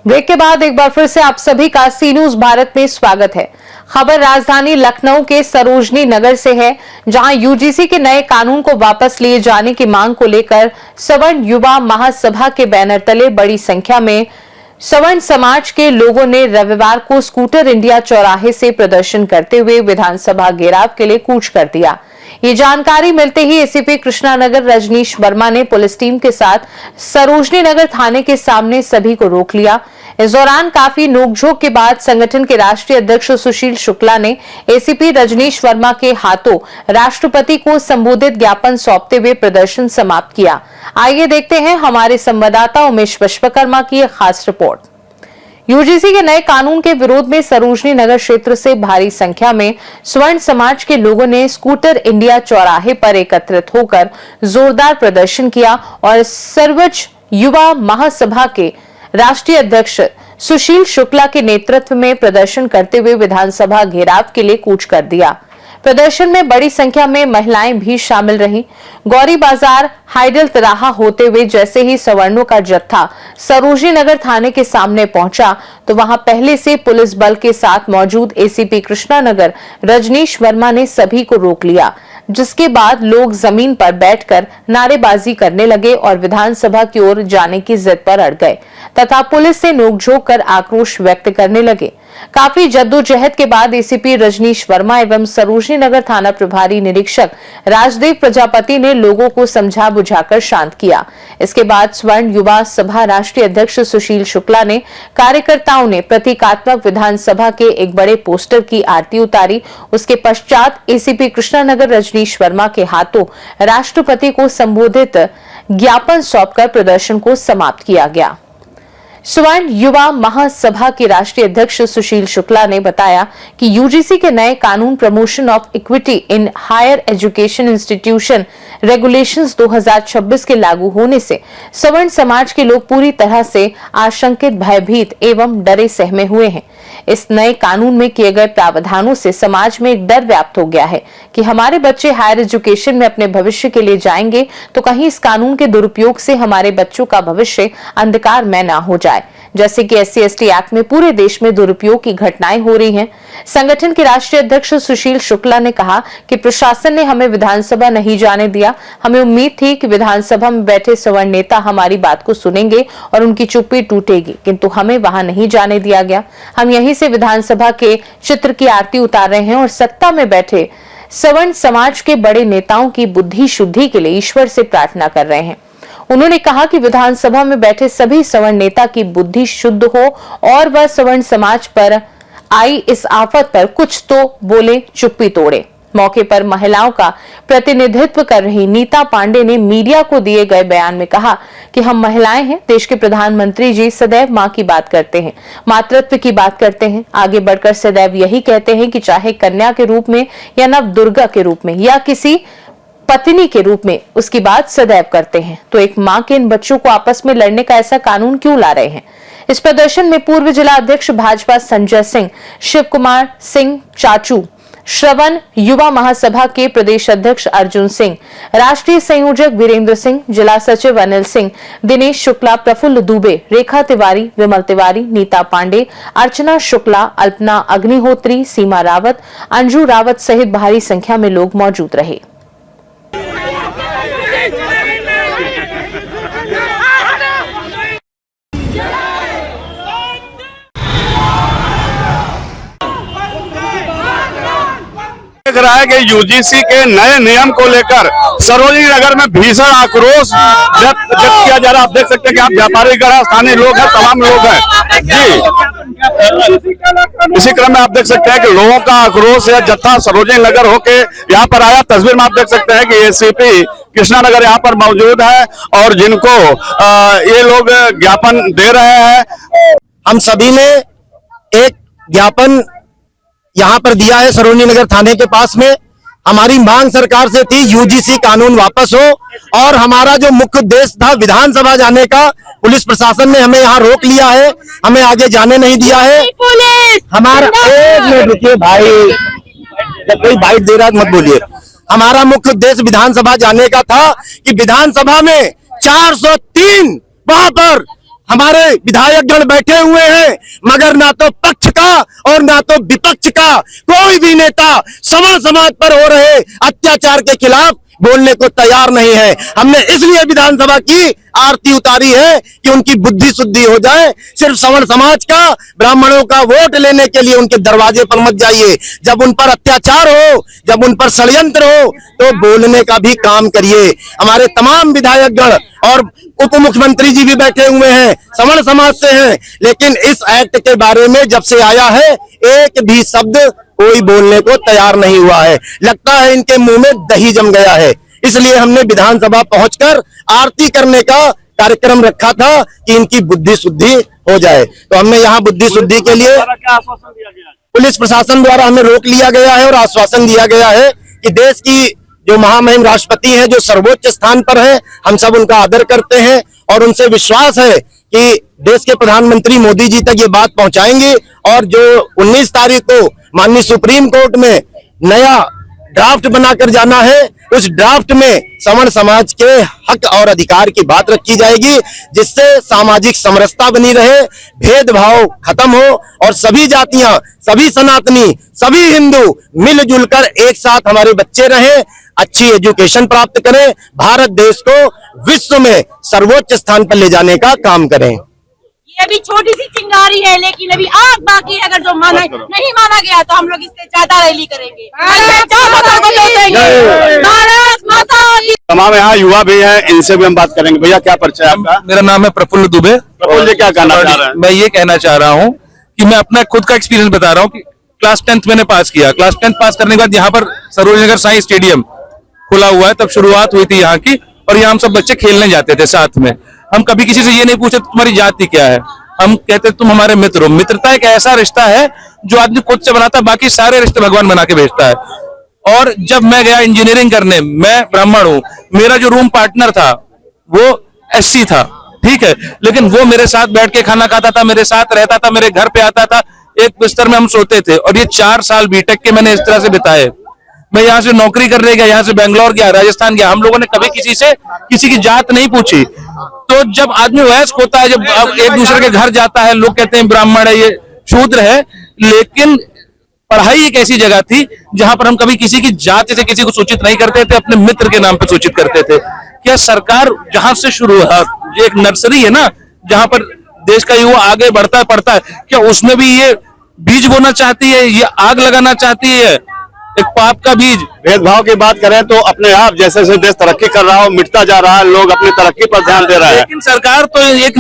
Break के बाद एक बार फिर से आप सभी का सी न्यूज भारत में स्वागत है। खबर राजधानी लखनऊ के सरोजनी नगर से है, जहां यूजीसी के नए कानून को वापस लिए जाने की मांग को लेकर सवर्ण युवा महासभा के बैनर तले बड़ी संख्या में सवर्ण समाज के लोगों ने रविवार को स्कूटर इंडिया चौराहे से प्रदर्शन करते हुए विधानसभा घेराव के लिए कूच कर दिया। ये जानकारी मिलते ही एसीपी कृष्णानगर रजनीश वर्मा ने पुलिस टीम के साथ सरोजनी नगर थाने के सामने सभी को रोक लिया। इस दौरान काफी नोकझोंक के बाद संगठन के राष्ट्रीय अध्यक्ष सुशील शुक्ला ने एसीपी रजनीश वर्मा के हाथों राष्ट्रपति को संबोधित ज्ञापन सौंपते हुए प्रदर्शन समाप्त किया। आइए देखते हैं हमारे संवाददाता उमेश विश्वकर्मा की एक खास रिपोर्ट। यूजीसी के नए कानून के विरोध में सरोजनी नगर क्षेत्र से भारी संख्या में स्वर्ण समाज के लोगों ने स्कूटर इंडिया चौराहे पर एकत्रित होकर जोरदार प्रदर्शन किया और सर्वोच्च युवा महासभा के राष्ट्रीय अध्यक्ष सुशील शुक्ला के नेतृत्व में प्रदर्शन करते हुए विधानसभा घेराव के लिए कूच कर दिया। प्रदर्शन में बड़ी संख्या में महिलाएं भी शामिल रहीं। गौरी बाजार हाइडल तिराहा होते हुए जैसे ही सवर्णों का जत्था सरोजनी नगर थाने के सामने पहुंचा तो वहां पहले से पुलिस बल के साथ मौजूद एसीपी कृष्णानगर रजनीश वर्मा ने सभी को रोक लिया, जिसके बाद लोग जमीन पर बैठकर नारेबाजी करने लगे और विधानसभा की ओर जाने की जिद पर अड़ गए तथा पुलिस से नोकझोंक कर आक्रोश व्यक्त करने लगे। काफी जद्दोजहद के बाद एसीपी रजनीश वर्मा एवं सरोजनी नगर थाना प्रभारी निरीक्षक राजदेव प्रजापति ने लोगों को समझा बुझाकर शांत किया। इसके बाद स्वर्ण युवा सभा राष्ट्रीय अध्यक्ष सुशील शुक्ला ने कार्यकर्ताओं ने प्रतीकात्मक विधानसभा के एक बड़े पोस्टर की आरती उतारी। उसके पश्चात एसीपी कृष्णानगर रजनीश वर्मा के हाथों राष्ट्रपति को संबोधित ज्ञापन सौंपकर प्रदर्शन को समाप्त किया गया। स्वर्ण युवा महासभा के राष्ट्रीय अध्यक्ष सुशील शुक्ला ने बताया कि यूजीसी के नए कानून promotion of equity in higher education institution regulations 2026 के लागू होने से सवर्ण समाज के लोग पूरी तरह से आशंकित, भयभीत एवं डरे सहमे हुए हैं। इस नए कानून में किए गए प्रावधानों से समाज में एक डर व्याप्त हो गया है कि हमारे बच्चे हायर एजुकेशन में अपने भविष्य के लिए जाएंगे तो कहीं इस कानून के दुरुपयोग से हमारे बच्चों का भविष्य अंधकार में न हो जाए, जैसे कि SC/ST एक्ट में पूरे देश में दुरुपयोग की घटनाएं हो रही हैं। संगठन के राष्ट्रीय अध्यक्ष सुशील शुक्ला ने कहा कि प्रशासन ने हमें विधानसभा नहीं जाने दिया। हमें उम्मीद थी कि विधानसभा में बैठे सवर्ण नेता हमारी बात को सुनेंगे और उनकी चुप्पी टूटेगी, किंतु हमें वहां नहीं जाने दिया गया। हम यहीं से विधानसभा के चित्र की आरती उतार रहे हैं और सत्ता में बैठे सवर्ण समाज के बड़े नेताओं की बुद्धि शुद्धि के लिए ईश्वर से प्रार्थना कर रहे हैं। उन्होंने कहा कि विधानसभा में बैठे सभी सवर्ण नेता की बुद्धि शुद्ध हो और वह सवर्ण समाज पर आई इस आफत पर कुछ तो बोले, चुप्पी तोड़े। मौके पर महिलाओं का प्रतिनिधित्व कर रही नीता पांडे ने मीडिया को दिए गए बयान में कहा कि हम महिलाएं हैं। देश के प्रधानमंत्री जी सदैव मां की बात करते हैं, मातृत्व की बात करते हैं। आगे बढ़कर सदैव यही कहते हैं कि चाहे कन्या के रूप में या नव दुर्गा के रूप में या किसी पत्नी के रूप में उसकी बात सदैव करते हैं। तो एक मां के इन बच्चों को आपस में लड़ने का ऐसा कानून क्यों ला रहे हैं? इस प्रदर्शन में पूर्व जिला अध्यक्ष भाजपा संजय सिंह, शिव कुमार सिंह चाचू, श्रवण युवा महासभा के प्रदेश अध्यक्ष अर्जुन सिंह, राष्ट्रीय संयोजक वीरेंद्र सिंह, जिला सचिव अनिल सिंह, दिनेश शुक्ला, प्रफुल्ल दुबे, रेखा तिवारी, विमल तिवारी, नीता पांडे, अर्चना शुक्ला, अल्पना अग्निहोत्री, सीमा रावत, अंजू रावत सहित भारी संख्या में लोग मौजूद रहे। देख रहा है कि यूजीसी के नए नियम को लेकर सरोजनी नगर में भीषण आक्रोश व्यक्त किया जा रहा है। आप देख सकते हैं कि आप व्यापारी गण, स्थानीय लोग हैं, तमाम लोग हैं जी। इसी क्रम में आप देख सकते हैं कि लोगों का आक्रोश है, जत्था सरोजनी नगर होके यहाँ पर आया। तस्वीर में आप देख सकते हैं कि एसीपी कृष्णानगर यहाँ पर मौजूद है और जिनको ये लोग ज्ञापन दे रहे हैं। हम सभी ने एक ज्ञापन यहाँ पर दिया है सरोजनी नगर थाने के पास में। हमारी मांग सरकार से थी यूजीसी कानून वापस हो और हमारा जो मुख्य उद्देश्य था विधानसभा जाने का, पुलिस प्रशासन ने हमें यहाँ रोक लिया है, हमें आगे जाने नहीं दिया है। हमारा एक मिनट रुकिए भाई, जब कोई बाइट दे रहा है मत बोलिए। हमारा मुख्य उद्देश्य विधानसभा जाने का था कि विधानसभा में 403 वहां पर हमारे विधायकगण बैठे हुए हैं, मगर ना तो पक्ष का और ना तो विपक्ष का कोई भी नेता सवर्ण समाज पर हो रहे अत्याचार के खिलाफ बोलने को तैयार नहीं है। हमने इसलिए विधानसभा की आरती उतारी है कि उनकी बुद्धि शुद्धि हो जाए। सिर्फ सवर्ण समाज का, ब्राह्मणों का वोट लेने के लिए उनके दरवाजे पर मत जाइए। जब उन पर अत्याचार हो, जब उन पर षड्यंत्र हो, तो बोलने का भी काम करिए। हमारे तमाम विधायकगण और उप मुख्यमंत्री जी भी बैठे हुए हैं, सवर्ण समाज से हैं, लेकिन इस एक्ट के बारे में जब से आया है एक भी शब्द कोई बोलने को तैयार नहीं हुआ है। लगता है इनके मुंह में दही जम गया है। इसलिए हमने विधानसभा पहुंचकर आरती करने का कार्यक्रम रखा था कि इनकी बुद्धि शुद्धि हो जाए। तो हमने यहाँ बुद्धि शुद्धि के लिए पुलिस प्रशासन द्वारा हमें रोक लिया गया है और आश्वासन दिया गया है कि देश की जो महामहिम राष्ट्रपति हैं, जो सर्वोच्च स्थान पर हैं, हम सब उनका आदर करते हैं और उनसे विश्वास है कि देश के प्रधानमंत्री मोदी जी तक ये बात पहुंचाएंगे और जो 19 तारीख को माननीय सुप्रीम कोर्ट में नया ड्राफ्ट बनाकर जाना है, उस ड्राफ्ट में सवर्ण समाज के हक और अधिकार की बात रखी जाएगी, जिससे सामाजिक समरसता बनी रहे, भेदभाव खत्म हो और सभी जातियां, सभी सनातनी, सभी हिंदू मिलजुल कर एक साथ हमारे बच्चे रहें, अच्छी एजुकेशन प्राप्त करें, भारत देश को विश्व में सर्वोच्च स्थान पर ले जाने का काम करें। ये अभी छोटी सी चिंगारी है, लेकिन अभी आग बाकी है। अगर जो नहीं माना गया तो हम लोग इससे ज्यादा रैली करेंगे। भारत माता की। तमाम यहाँ युवा भी हैं, इनसे भी हम बात करेंगे। भैया क्या परिचय है आपका? मेरा नाम है प्रफुल्ल दुबे। प्रफुल्ल जी क्या कहना चाह रहे हैं? मैं ये कहना चाह रहा हूँ कि मैं अपना खुद का एक्सपीरियंस बता रहा हूँ कि क्लास 10th मैंने पास किया। क्लास 10th पास करने के बाद यहाँ पर सरोजनी नगर साई स्टेडियम खुला हुआ है, तब शुरुआत हुई थी यहाँ की, और यहाँ हम सब बच्चे खेलने जाते थे साथ में। हम कभी किसी से ये नहीं पूछे तुम्हारी जाति क्या है, हम कहते तुम हमारे मित्र हो। मित्रता एक ऐसा रिश्ता है जो आदमी खुद से बनाता है, बाकी सारे रिश्ते भगवान बना के भेजता है। और जब मैं गया इंजीनियरिंग करने, मैं ब्राह्मण हूँ, मेरा जो रूम पार्टनर था वो SC था, ठीक है, लेकिन वो मेरे साथ बैठ के खाना खाता था, मेरे साथ रहता था, मेरे घर पे आता था, एक बिस्तर में हम सोते थे। और ये 4 साल बीटेक के मैंने इस तरह से बिताए। मैं यहाँ से नौकरी करने गया, यहाँ से बेंगलोर गया, राजस्थान गया, हम लोगों ने कभी किसी से किसी की जात नहीं पूछी। तो जब आदमी वयस्क होता है, जब एक दूसरे के घर जाता है, लोग कहते हैं ब्राह्मण है, ये शूद्र है, लेकिन पढ़ाई एक ऐसी जगह थी जहां पर हम कभी किसी की जाति से किसी को सूचित नहीं करते थे, अपने मित्र के नाम पे सूचित करते थे। क्या सरकार जहां से शुरू है, ये एक नर्सरी है ना, जहां पर देश का युवा आगे बढ़ता है, पढ़ता है, क्या उसमें भी ये बीज बोना चाहती है, ये आग लगाना चाहती है, एक पाप का बीज? भेदभाव की बात करें तो अपने आप जैसे जैसे देश तरक्की कर रहा हो, मिटता जा रहा है, लोग अपनी तरक्की पर ध्यान दे रहे हैं। लेकिन सरकार तो एक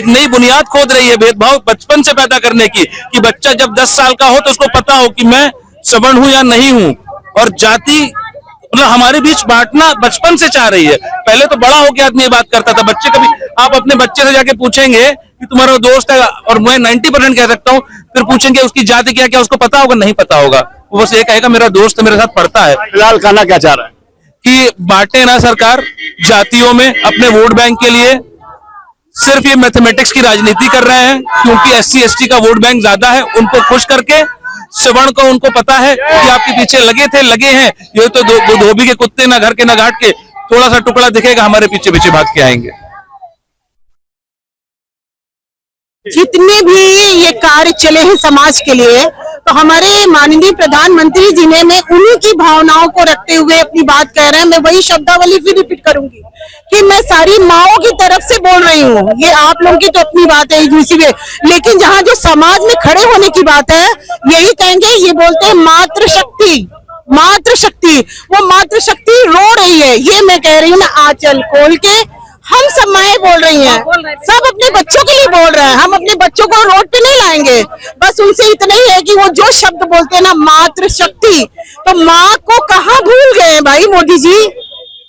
नई बुनियाद खोद रही है भेदभाव बचपन से पैदा करने की, कि बच्चा जब 10 साल का हो तो उसको पता हो कि मैं सवर्ण हूं या नहीं हूं। और जाति मतलब हमारे बीच बांटना बचपन से चाह रही है। पहले तो बड़ा होकर आदमी ये बात करता था, बच्चे कभी आप अपने बच्चे से जाके पूछेंगे कि तुम्हारा दोस्त है, और मैं 90% कह सकता हूँ, फिर पूछेंगे उसकी जाति क्या, क्या उसको पता होगा? नहीं पता होगा। वो बस ये कहेगा मेरा दोस्त मेरे साथ पढ़ता है। फिलहाल कहना क्या चाह रहे हैं? कि बांटे ना सरकार जातियों में अपने वोट बैंक के लिए। सिर्फ ये मैथमेटिक्स की राजनीति कर रहे हैं, क्योंकि SC ST का वोट बैंक ज्यादा है, उनको खुश करके। सवर्ण को उनको पता है कि आपके पीछे लगे हैं, ये तो धोबी के कुत्ते, ना घर के ना घाट के, थोड़ा सा टुकड़ा दिखेगा हमारे पीछे पीछे भाग के आएंगे। जितने भी ये कार्य चले हैं समाज के लिए, तो हमारे माननीय प्रधानमंत्री जी ने उन्हीं की भावनाओं को रखते हुए अपनी बात कह रहे हैं। मैं वही शब्दावली फिर रिपीट करूंगी कि मैं सारी माओं की तरफ से बोल रही हूँ। ये आप लोगों की तो अपनी बात है दूसरी में, लेकिन जहाँ जो समाज में खड़े होने की बात है, यही कहेंगे, ये बोलते हैं मातृशक्ति, मातृशक्ति, वो मातृशक्ति रो रही है। ये मैं कह रही हूँ ना, आंचल खोल के हम सब माएं बोल रही हैं, सब अपने बच्चों के लिए बोल रहे हैं। हम अपने बच्चों को रोड पे नहीं लाएंगे, बस उनसे इतना ही है कि वो जो शब्द बोलते हैं ना, मातृशक्ति, तो माँ को कहाँ भूल गए हैं भाई मोदी जी?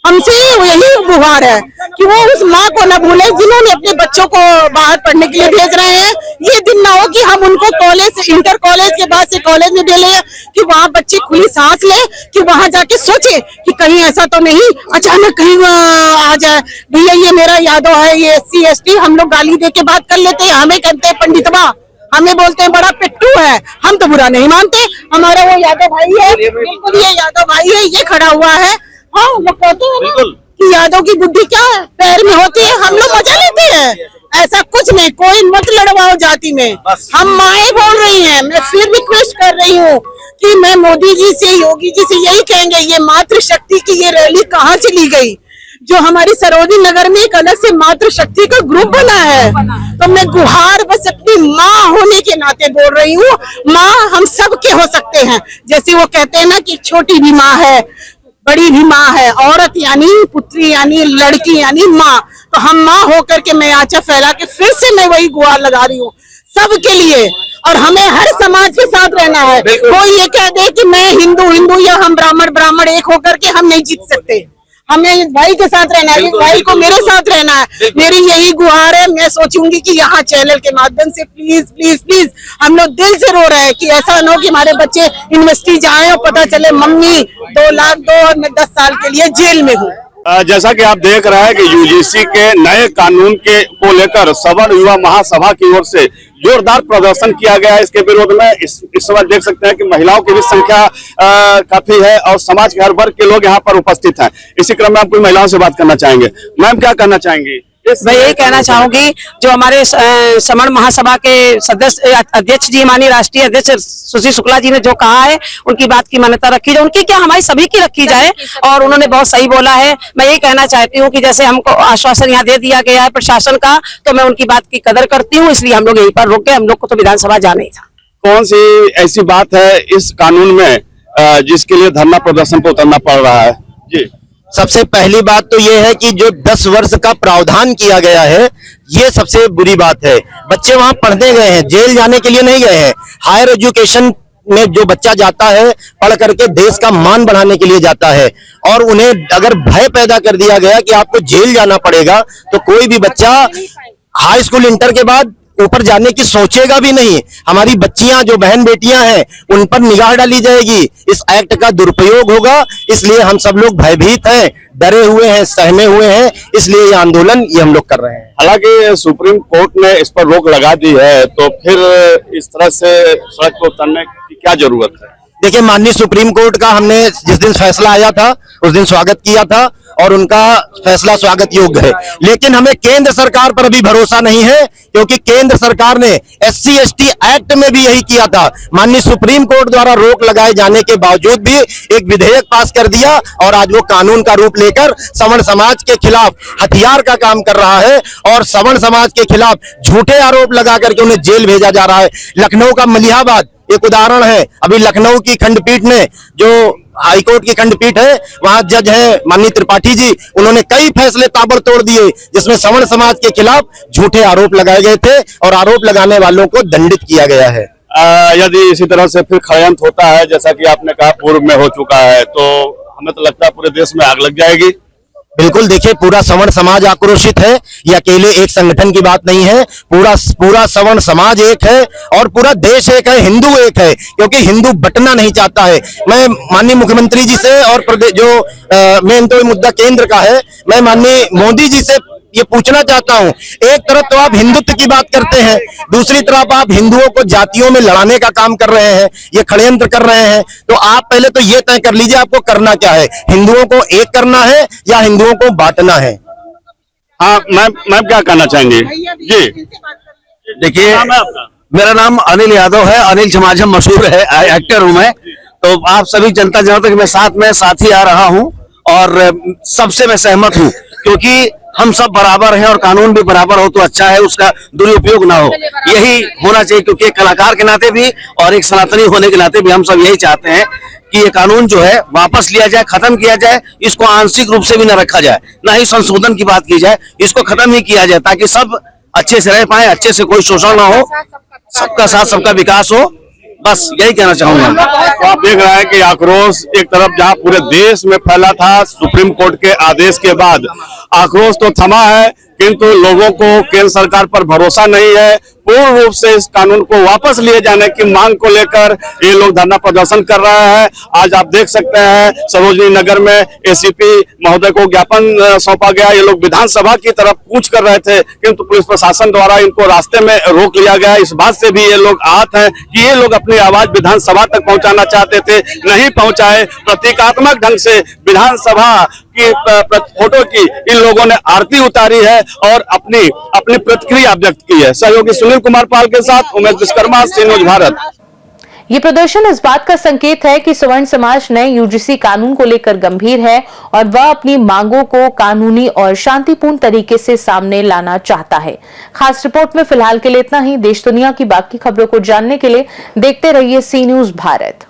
हमसे यही गुहार है कि वो उस माँ को न भूले जिन्होंने अपने बच्चों को बाहर पढ़ने के लिए भेज रहे हैं। ये दिन ना हो कि हम उनको कॉलेज, इंटर कॉलेज के बाद से कॉलेज में भेजे, कि वहाँ बच्चे खुली सांस ले, कि वहाँ जाके सोचे कि कहीं ऐसा तो नहीं अचानक कहीं आ जाए। भैया ये मेरा यादव है, ये SC ST, हम लोग गाली दे के बात कर लेते हैं, हमें कहते हैं पंडितवा, हमें बोलते हैं बड़ा पिट्टू है, हम तो बुरा नहीं मानते। हमारा वो यादव भाई है, बिल्कुल ये यादव भाई है, ये खड़ा हुआ है। हाँ, वो कहते हैं ना कि यादव की बुद्धि क्या है, पैर में होती है, हम लोग मजा लेते हैं। ऐसा कुछ नहीं, कोई मत लड़वाओ जाति में। हम माए बोल रही हैं, मैं फिर रिक्वेस्ट कर रही हूँ कि मैं मोदी जी से, योगी जी से यही कहेंगे, ये मातृशक्ति की ये रैली कहाँ चली गई? जो हमारी सरोजनी नगर में एक अलग से मातृशक्ति का ग्रुप बना है, तो मैं गुहार बस अपनी माँ होने के नाते बोल रही हूँ, माँ हम सब के हो सकते हैं। जैसे वो कहते हैं ना कि छोटी भी माँ है, बड़ी भी माँ है, औरत यानी पुत्री यानी लड़की यानी माँ, तो हम माँ होकर के मैं आंचा फैला के फिर से मैं वही गुहार लगा रही हूँ सबके लिए। और हमें हर समाज के साथ रहना है। कोई ये कह दे कि मैं हिंदू या हम ब्राह्मण एक होकर के हम नहीं जीत सकते। हमें इस भाई के साथ रहना है, इस भाई को मेरे साथ रहना है। मेरी यही गुहार है। मैं सोचूंगी कि यहाँ चैनल के माध्यम से प्लीज प्लीज प्लीज हम लोग दिल से रो रहे हैं कि ऐसा न हो कि हमारे बच्चे यूनिवर्सिटी जाएं और पता चले मम्मी 2 लाख दो और मैं 10 साल के लिए जेल में हूँ। जैसा कि आप देख रहे हैं कि यूजीसी के नए कानून को लेकर सवर्ण युवा महासभा की ओर से जोरदार प्रदर्शन किया गया है। इसके विरोध में इस समय देख सकते हैं कि महिलाओं की भी संख्या काफी है और समाज के हर वर्ग के लोग यहाँ पर उपस्थित हैं। इसी क्रम में हम कुछ महिलाओं से बात करना चाहेंगे। मैम, क्या कहना चाहेंगी? मैं यही कहना चाहूंगी, जो हमारे सवर्ण महासभा के सदस्य अध्यक्ष जी, माननीय राष्ट्रीय अध्यक्ष सुश्री शुक्ला जी ने जो कहा है, उनकी बात की मान्यता रखी जाए। उनकी क्या, हमारी सभी की रखी जाए। और उन्होंने बहुत सही बोला है। मैं यही कहना चाहती हूँ कि जैसे हमको आश्वासन यहाँ दे दिया गया है प्रशासन का, तो मैं उनकी बात की कदर करती हूँ, इसलिए हम लोग यहीं पर रुक गए। हम लोग को तो विधानसभा जाना ही था। कौन सी ऐसी बात है इस कानून में जिसके लिए धरना प्रदर्शन पर उतरना पड़ रहा है? जी, सबसे पहली बात तो ये है कि जो 10 वर्ष का प्रावधान किया गया है, ये सबसे बुरी बात है। बच्चे वहां पढ़ने गए हैं, जेल जाने के लिए नहीं गए हैं। हायर एजुकेशन में जो बच्चा जाता है, पढ़ करके देश का मान बढ़ाने के लिए जाता है। और उन्हें अगर भय पैदा कर दिया गया कि आपको जेल जाना पड़ेगा, तो कोई भी बच्चा हाई स्कूल इंटर के बाद ऊपर जाने की सोचेगा भी नहीं। हमारी बच्चियां, जो बहन बेटियां हैं, उन पर निगाह डाली जाएगी। इस एक्ट का दुरुपयोग होगा, इसलिए हम सब लोग भयभीत हैं, डरे हुए हैं, सहमे हुए हैं। इसलिए ये आंदोलन हम लोग कर रहे हैं। हालांकि सुप्रीम कोर्ट ने इस पर रोक लगा दी है, तो फिर इस तरह से सड़क पर उतरने की क्या जरूरत है? देखिए, माननीय सुप्रीम कोर्ट का हमने जिस दिन फैसला आया था उस दिन स्वागत किया था और उनका फैसला स्वागत योग्य है। लेकिन हमें केंद्र सरकार पर अभी भरोसा नहीं है, क्योंकि केंद्र सरकार ने SC ST एक्ट में भी यही किया था। माननीय सुप्रीम कोर्ट द्वारा रोक लगाए जाने के बावजूद भी एक विधेयक पास कर दिया और आज वो कानून का रूप लेकर सवर्ण समाज के खिलाफ हथियार का काम कर रहा है और सवर्ण समाज के खिलाफ झूठे आरोप लगा करके उन्हें जेल भेजा जा रहा है। लखनऊ का मलिहाबाद एक उदाहरण है। अभी लखनऊ की खंडपीठ ने, जो हाईकोर्ट की खंडपीठ है, वहां जज है माननीय त्रिपाठी जी, उन्होंने कई फैसले ताबड़तोड़ दिए जिसमें सवर्ण समाज के खिलाफ झूठे आरोप लगाए गए थे और आरोप लगाने वालों को दंडित किया गया है। यदि इसी तरह से फिर षड्यंत्र होता है, जैसा कि आपने कहा पूर्व में हो चुका है, तो हमें तो लगता है पूरे देश में आग लग जाएगी। बिल्कुल, देखिए, पूरा सवर्ण समाज आक्रोशित है। ये अकेले एक संगठन की बात नहीं है, पूरा सवर्ण समाज एक है और पूरा देश एक है, हिंदू एक है, क्योंकि हिंदू बटना नहीं चाहता है। मैं माननीय मुख्यमंत्री जी से और प्रदेश जो मेन तो मुद्दा केंद्र का है, मैं माननीय मोदी जी से ये पूछना चाहता हूं, एक तरफ तो आप हिंदुत्व की बात करते हैं, दूसरी तरफ आप हिंदुओं को जातियों में लड़ाने का काम कर रहे हैं, ये षड्यंत्र कर रहे हैं। तो आप पहले तो ये तय कर लीजिए आपको करना क्या है, हिंदुओं को एक करना है या हिंदुओं को बांटना है? हाँ, मैम क्या कहना चाहेंगे? जी, देखिए, मेरा नाम अनिल यादव है। अनिल झमाझम मशहूर है, एक्टर हूं मैं। तो आप सभी जनता जानते कि मैं साथ ही आ रहा हूं और सबसे मैं सहमत हूं, क्योंकि हम सब बराबर हैं और कानून भी बराबर हो तो अच्छा है, उसका दुरुपयोग ना हो, यही होना चाहिए। क्योंकि एक कलाकार के नाते भी और एक सनातनी होने के नाते भी हम सब यही चाहते हैं कि ये कानून जो है वापस लिया जाए, खत्म किया जाए। इसको आंशिक रूप से भी न रखा जाए, ना ही संशोधन की बात की जाए, इसको खत्म ही किया जाए, ताकि सब अच्छे से रह पाए, अच्छे से कोई शोषण ना हो, सबका साथ सबका विकास हो। बस यही कहना चाहूंगा। तो आप देख रहे हैं कि आक्रोश एक तरफ जहां पूरे देश में फैला था, सुप्रीम कोर्ट के आदेश के बाद आक्रोश तो थमा है, किंतु लोगों को केंद्र सरकार पर भरोसा नहीं है। पूर्ण रूप से इस कानून को वापस लिए जाने की मांग को लेकर ये लोग धरना प्रदर्शन कर रहे हैं। आज आप देख सकते हैं सरोजनी नगर में एसीपी महोदय को ज्ञापन सौंपा गया। ये लोग विधानसभा की तरफ कूच कर रहे थे, किंतु पुलिस प्रशासन द्वारा इनको रास्ते में रोक लिया गया। इस बात से भी ये लोग आहत हैं कि ये लोग अपनी आवाज विधानसभा तक पहुंचाना चाहते थे, नहीं पहुंचाए। प्रतीकात्मक ढंग से विधानसभा की फोटो की इन लोगों ने आरती उतारी है और अपनी प्रतिक्रिया व्यक्त की है। सहयोगी सुनील कुमार पाल के साथ उमेश विश्वकर्मा, सी न्यूज भारत। ये प्रदर्शन इस बात का संकेत है कि सवर्ण समाज नए यूजीसी कानून को लेकर गंभीर है और वह अपनी मांगों को कानूनी और शांतिपूर्ण तरीके से सामने लाना चाहता है। खास रिपोर्ट में फिलहाल के लिए इतना ही। देश दुनिया की बाकी खबरों को जानने के लिए देखते रहिए सी न्यूज भारत।